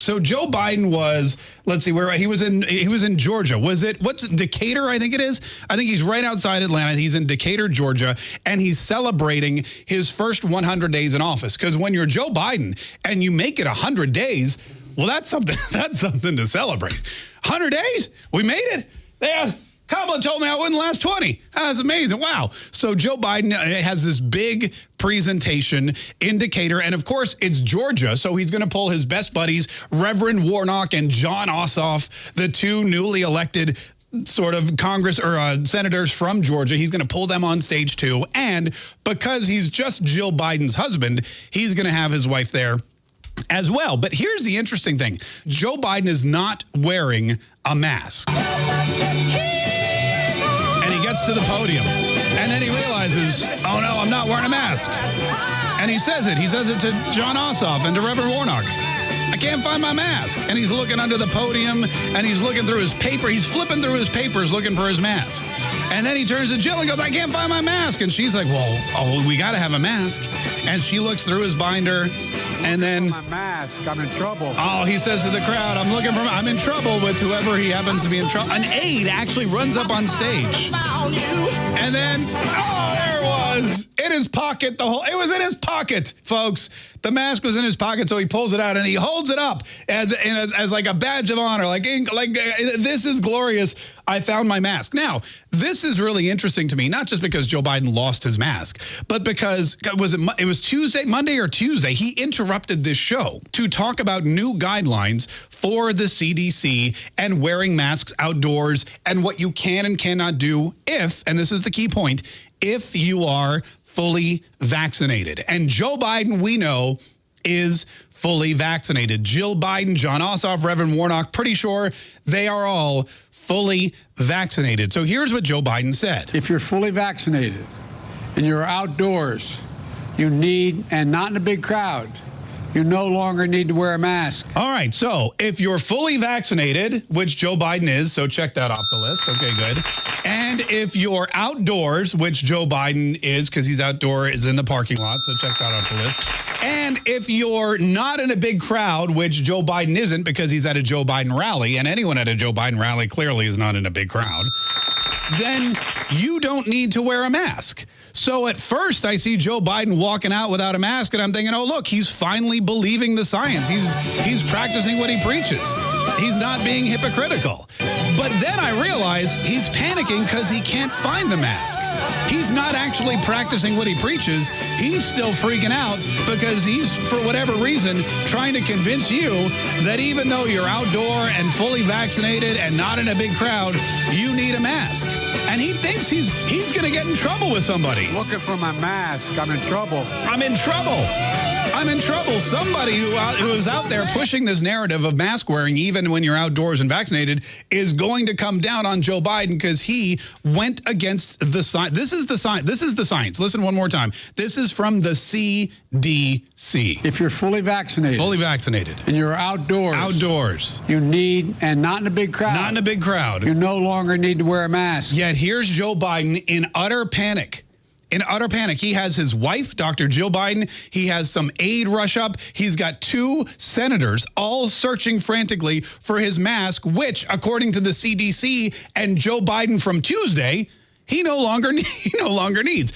So Joe Biden was, let's see, where he was in Georgia. Was it, what's Decatur, I think it is? I think he's right outside Atlanta. He's in Decatur, Georgia, and he's celebrating his first 100 days in office. Because when you're Joe Biden and you make it 100 days, well, that's something to celebrate. 100 days? We made it. Yeah. Kamala told me I wouldn't last 20. That's amazing. Wow. So Joe Biden has this big presentation in Decatur. And, of course, it's Georgia. So he's going to pull his best buddies, Reverend Warnock and Jon Ossoff, the two newly elected sort of Congress or senators from Georgia. He's going to pull them on stage, too. And because he's just Jill Biden's husband, he's going to have his wife there as well. But here's the interesting thing. Joe Biden is not wearing a mask. And he gets to the podium, and then he realizes, oh, no, I'm not wearing a mask. And he says it. He says it to Jon Ossoff and to Reverend Warnock. I can't find my mask. And he's looking under the podium, and he's looking through his paper. He's flipping through his papers looking for his mask. And then he turns to Jill and goes, I can't find my mask. And she's like, well, we got to have a mask. And she looks through his binder, and then my mask, I'm in trouble. Oh, he says to the crowd, I'm in trouble with whoever he happens to be in trouble. An aide actually runs up on stage. And then, oh, there it was. In his pocket, it was in his pocket, folks. The mask was in his pocket, so he pulls it out and he holds it up as like a badge of honor. Like this is glorious. I found my mask. Now, this is really interesting to me, not just because Joe Biden lost his mask, but because it was Tuesday, Monday or Tuesday, he interrupted this show to talk about new guidelines for the CDC and wearing masks outdoors and what you can and cannot do if, and this is the key point, if you are fully vaccinated. And Joe Biden, we know, is fully vaccinated. Jill Biden, Jon Ossoff, Reverend Warnock, pretty sure they are all fully vaccinated. So here's what Joe Biden said. If you're fully vaccinated and you're outdoors, you need, and not in a big crowd, you no longer need to wear a mask. All right, so if you're fully vaccinated, which Joe Biden is, so check that off the list. Okay, good. And if you're outdoors, which Joe Biden is, because he's is in the parking lot, so check that off the list. And if you're not in a big crowd, which Joe Biden isn't because he's at a Joe Biden rally, and anyone at a Joe Biden rally clearly is not in a big crowd, then you don't need to wear a mask. So at first I see Joe Biden walking out without a mask and I'm thinking, oh, look, he's finally believing the science. He's practicing what he preaches. He's not being hypocritical. But then I realize he's panicking because he can't find the mask. He's not actually practicing what he preaches. He's still freaking out because he's, for whatever reason, trying to convince you that even though you're outdoor and fully vaccinated and not in a big crowd, you need a mask. And he thinks he's going to get in trouble with somebody. Looking for my mask. I'm in trouble. I'm in trouble. I'm in trouble. Somebody who is out there pushing this narrative of mask wearing, even when you're outdoors and vaccinated, is going to come down on Joe Biden because he went against the science. This is the science. This is the science. Listen one more time. This is from the CDC. If you're fully vaccinated. Fully vaccinated. And you're outdoors. Outdoors. You need, and not in a big crowd. Not in a big crowd. You no longer need to wear a mask. Yet here's Joe Biden in utter panic. In utter panic. He has his wife, Dr. Jill Biden. He has some aide rush up. He's got two senators all searching frantically for his mask, which, according to the CDC and Joe Biden from Tuesday, he no longer needs.